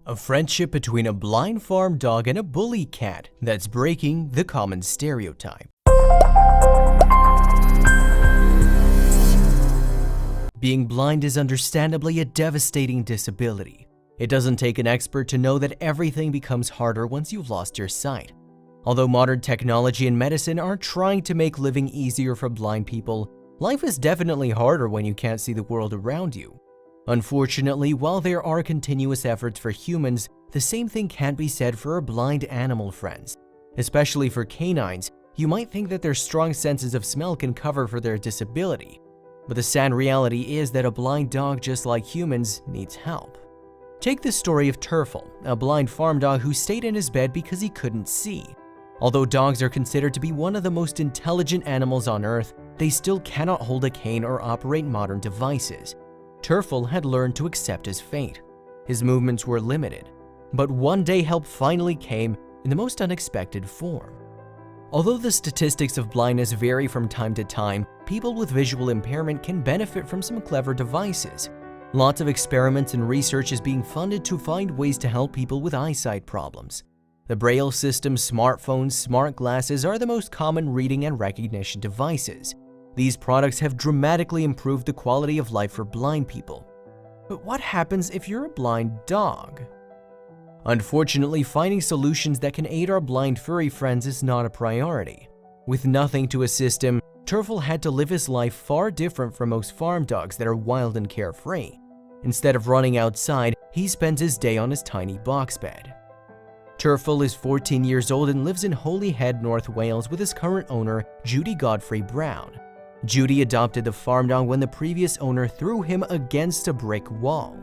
A friendship between a blind farm dog and a bully cat that's breaking the common stereotype. Being blind is understandably a devastating disability. It doesn't take an expert to know that everything becomes harder once you've lost your sight. Although modern technology and medicine are trying to make living easier for blind people, life is definitely harder when you can't see the world around you. Unfortunately, while there are continuous efforts for humans, the same thing can't be said for our blind animal friends. Especially for canines, you might think that their strong senses of smell can cover for their disability. But the sad reality is that a blind dog, just like humans, needs help. Take the story of Turfel, a blind farm dog who stayed in his bed because he couldn't see. Although dogs are considered to be one of the most intelligent animals on Earth, they still cannot hold a cane or operate modern devices. Turfel had learned to accept his fate. His movements were limited, but one day help finally came in the most unexpected form. Although the statistics of blindness vary from time to time, people with visual impairment can benefit from some clever devices. Lots of experiments and research is being funded to find ways to help people with eyesight problems. The Braille system, smartphones, smart glasses are the most common reading and recognition devices. These products have dramatically improved the quality of life for blind people. But what happens if you're a blind dog? Unfortunately, finding solutions that can aid our blind furry friends is not a priority. With nothing to assist him, Turfel had to live his life far different from most farm dogs that are wild and carefree. Instead of running outside, he spends his day on his tiny box bed. Turfel is 14 years old and lives in Holyhead, North Wales with his current owner, Judy Godfrey Brown. Judy adopted the farm dog when the previous owner threw him against a brick wall.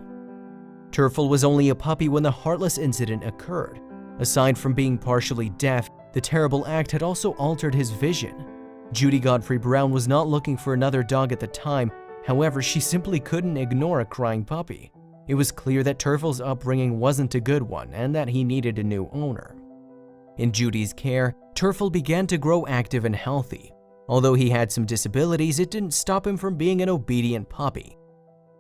Turfel was only a puppy when the heartless incident occurred. Aside from being partially deaf, the terrible act had also altered his vision. Judy Godfrey Brown was not looking for another dog at the time, however, she simply couldn't ignore a crying puppy. It was clear that Turfel's upbringing wasn't a good one and that he needed a new owner. In Judy's care, Turfel began to grow active and healthy. Although he had some disabilities, it didn't stop him from being an obedient puppy.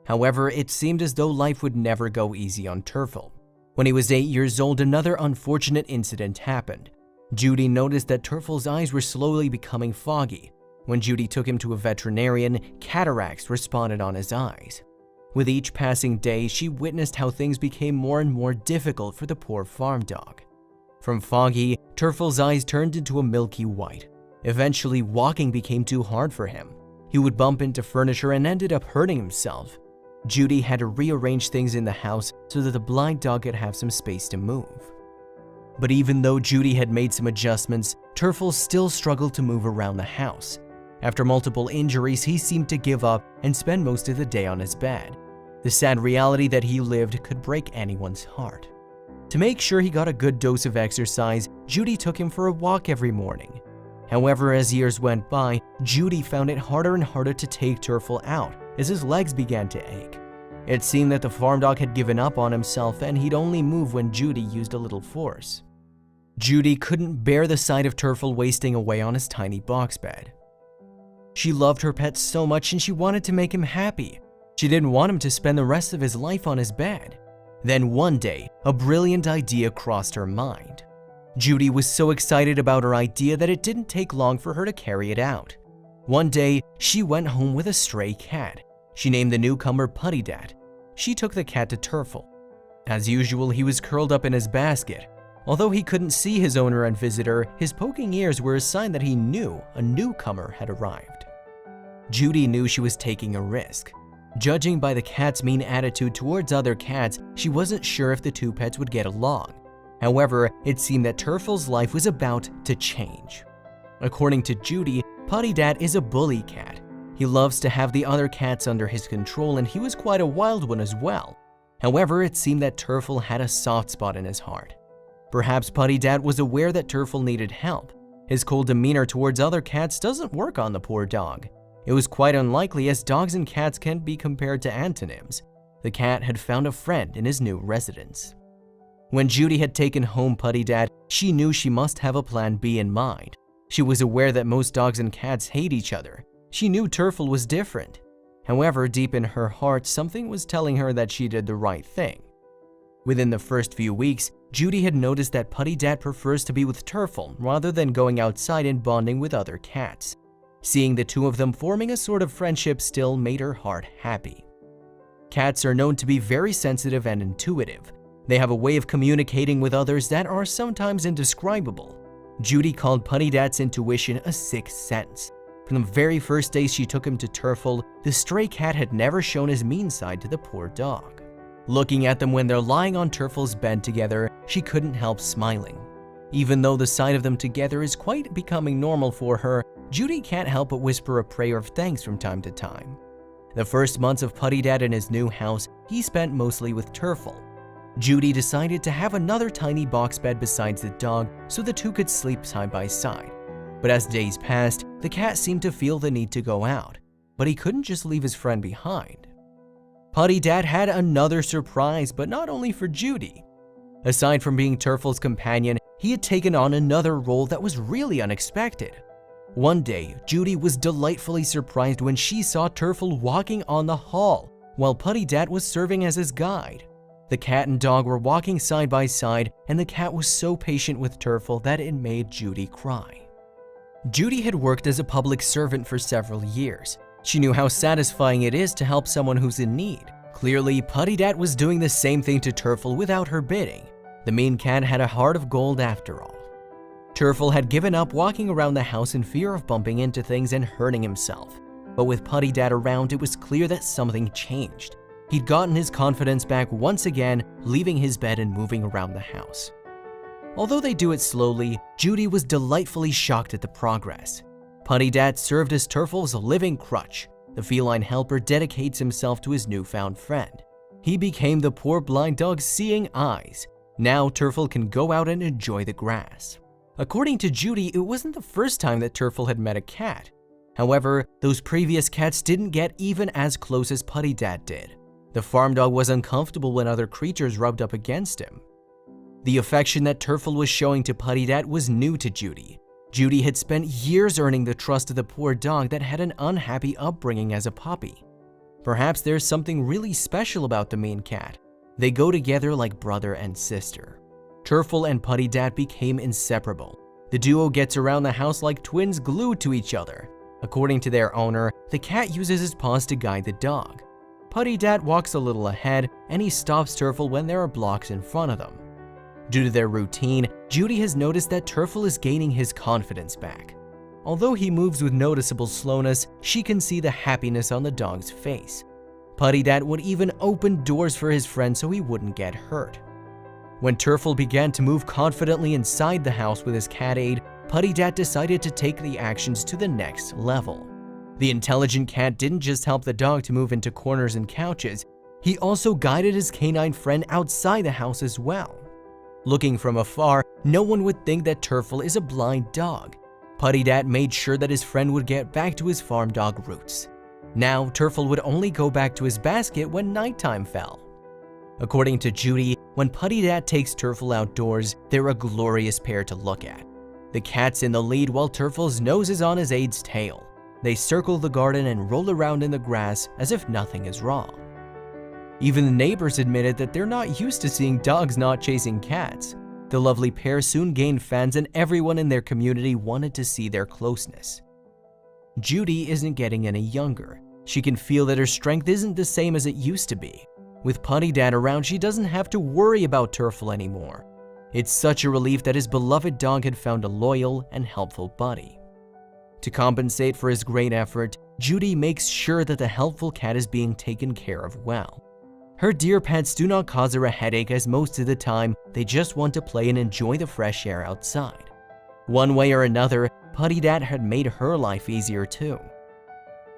However, it seemed as though life would never go easy on Turfel. When he was 8 years old, another unfortunate incident happened. Judy noticed that Turfel's eyes were slowly becoming foggy. When Judy took him to a veterinarian, cataracts were spotted on his eyes. With each passing day, she witnessed how things became more and more difficult for the poor farm dog. From foggy, Turfel's eyes turned into a milky white. Eventually, walking became too hard for him. He would bump into furniture and ended up hurting himself. Judy had to rearrange things in the house so that the blind dog could have some space to move. But even though Judy had made some adjustments, Turfel still struggled to move around the house. After multiple injuries, he seemed to give up and spend most of the day on his bed. The sad reality that he lived could break anyone's heart. To make sure he got a good dose of exercise, Judy took him for a walk every morning. However, as years went by, Judy found it harder and harder to take Turfel out as his legs began to ache. It seemed that the farm dog had given up on himself and he'd only move when Judy used a little force. Judy couldn't bear the sight of Turfel wasting away on his tiny box bed. She loved her pet so much and she wanted to make him happy. She didn't want him to spend the rest of his life on his bed. Then one day, a brilliant idea crossed her mind. Judy was so excited about her idea that it didn't take long for her to carry it out. One day, she went home with a stray cat. She named the newcomer Putty Dat. She took the cat to Turfel. As usual, he was curled up in his basket. Although he couldn't see his owner and visitor, his poking ears were a sign that he knew a newcomer had arrived. Judy knew she was taking a risk. Judging by the cat's mean attitude towards other cats, she wasn't sure if the two pets would get along. However, it seemed that Turfel's life was about to change. According to Judy, Putty Dat is a bully cat. He loves to have the other cats under his control and he was quite a wild one as well. However, it seemed that Turfel had a soft spot in his heart. Perhaps Putty Dat was aware that Turfel needed help. His cold demeanor towards other cats doesn't work on the poor dog. It was quite unlikely as dogs and cats can't be compared to antonyms. The cat had found a friend in his new residence. When Judy had taken home Putty Dat, she knew she must have a plan B in mind. She was aware that most dogs and cats hate each other. She knew Turfel was different. However, deep in her heart, something was telling her that she did the right thing. Within the first few weeks, Judy had noticed that Putty Dat prefers to be with Turfle rather than going outside and bonding with other cats. Seeing the two of them forming a sort of friendship still made her heart happy. Cats are known to be very sensitive and intuitive. They have a way of communicating with others that are sometimes indescribable. Judy called Putty Dat's intuition a sixth sense. From the very first day she took him to Turfle, the stray cat had never shown his mean side to the poor dog. Looking at them when they're lying on Turfle's bed together, she couldn't help smiling. Even though the sight of them together is quite becoming normal for her, Judy can't help but whisper a prayer of thanks from time to time. The first months of Putty Dat in his new house, he spent mostly with Turfle. Judy decided to have another tiny box bed besides the dog so the two could sleep side by side. But as days passed, the cat seemed to feel the need to go out, but he couldn't just leave his friend behind. Putty Dat had another surprise, but not only for Judy. Aside from being Turfle's companion, he had taken on another role that was really unexpected. One day, Judy was delightfully surprised when she saw Turfle walking on the hall, while Putty Dat was serving as his guide. The cat and dog were walking side by side, and the cat was so patient with Turfle that it made Judy cry. Judy had worked as a public servant for several years. She knew how satisfying it is to help someone who's in need. Clearly, Putty Dat was doing the same thing to Turfle without her bidding. The mean cat had a heart of gold after all. Turfle had given up walking around the house in fear of bumping into things and hurting himself. But with Putty Dat around, it was clear that something changed. He'd gotten his confidence back once again, leaving his bed and moving around the house. Although they do it slowly, Judy was delightfully shocked at the progress. Putty Dat served as Turfle's living crutch. The feline helper dedicates himself to his newfound friend. He became the poor blind dog's seeing eyes. Now Turfle can go out and enjoy the grass. According to Judy, it wasn't the first time that Turfle had met a cat. However, those previous cats didn't get even as close as Putty Dat did. The farm dog was uncomfortable when other creatures rubbed up against him. The affection that Turfle was showing to Putty Dat was new to Judy. Judy had spent years earning the trust of the poor dog that had an unhappy upbringing as a puppy. Perhaps there's something really special about the mean cat. They go together like brother and sister. Turfle and Putty Dat became inseparable. The duo gets around the house like twins glued to each other. According to their owner, the cat uses his paws to guide the dog. Putty Dat walks a little ahead, and he stops Turfle when there are blocks in front of them. Due to their routine, Judy has noticed that Turfle is gaining his confidence back. Although he moves with noticeable slowness, she can see the happiness on the dog's face. Putty Dat would even open doors for his friend so he wouldn't get hurt. When Turfle began to move confidently inside the house with his cat aid, Putty Dat decided to take the actions to the next level. The intelligent cat didn't just help the dog to move into corners and couches, he also guided his canine friend outside the house as well. Looking from afar, no one would think that Turfle is a blind dog. Putty Dat made sure that his friend would get back to his farm dog roots. Now, Turfle would only go back to his basket when nighttime fell. According to Judy, when Putty Dat takes Turfle outdoors, they're a glorious pair to look at. The cat's in the lead while Turfle's nose is on his aid's tail. They circle the garden and roll around in the grass as if nothing is wrong. Even the neighbors admitted that they're not used to seeing dogs not chasing cats. The lovely pair soon gained fans, and everyone in their community wanted to see their closeness. Judy isn't getting any younger. She can feel that her strength isn't the same as it used to be. With Putty Dat around, she doesn't have to worry about Turfle anymore. It's such a relief that his beloved dog had found a loyal and helpful buddy. To compensate for his great effort, Judy makes sure that the helpful cat is being taken care of well. Her dear pets do not cause her a headache, as most of the time they just want to play and enjoy the fresh air outside. One way or another, Putty Dat had made her life easier too.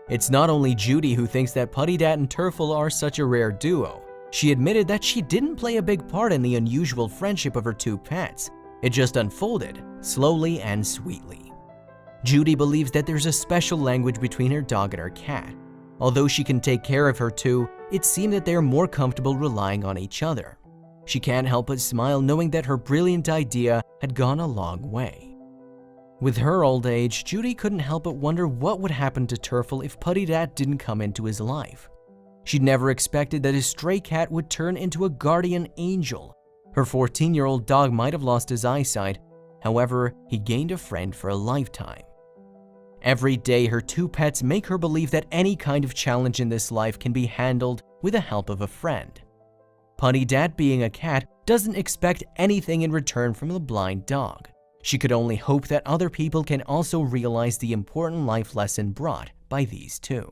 It's not only Judy who thinks that Putty Dat and Turfle are such a rare duo. She admitted that she didn't play a big part in the unusual friendship of her two pets. It just unfolded, slowly and sweetly. Judy believes that there's a special language between her dog and her cat. Although she can take care of her too, it seemed that they are more comfortable relying on each other. She can't help but smile knowing that her brilliant idea had gone a long way. With her old age, Judy couldn't help but wonder what would happen to Turfle if Putty Dat didn't come into his life. She'd never expected that a stray cat would turn into a guardian angel. Her 14-year-old dog might have lost his eyesight, however, he gained a friend for a lifetime. Every day, her two pets make her believe that any kind of challenge in this life can be handled with the help of a friend. Putty Dat, being a cat, doesn't expect anything in return from the blind dog. She could only hope that other people can also realize the important life lesson brought by these two.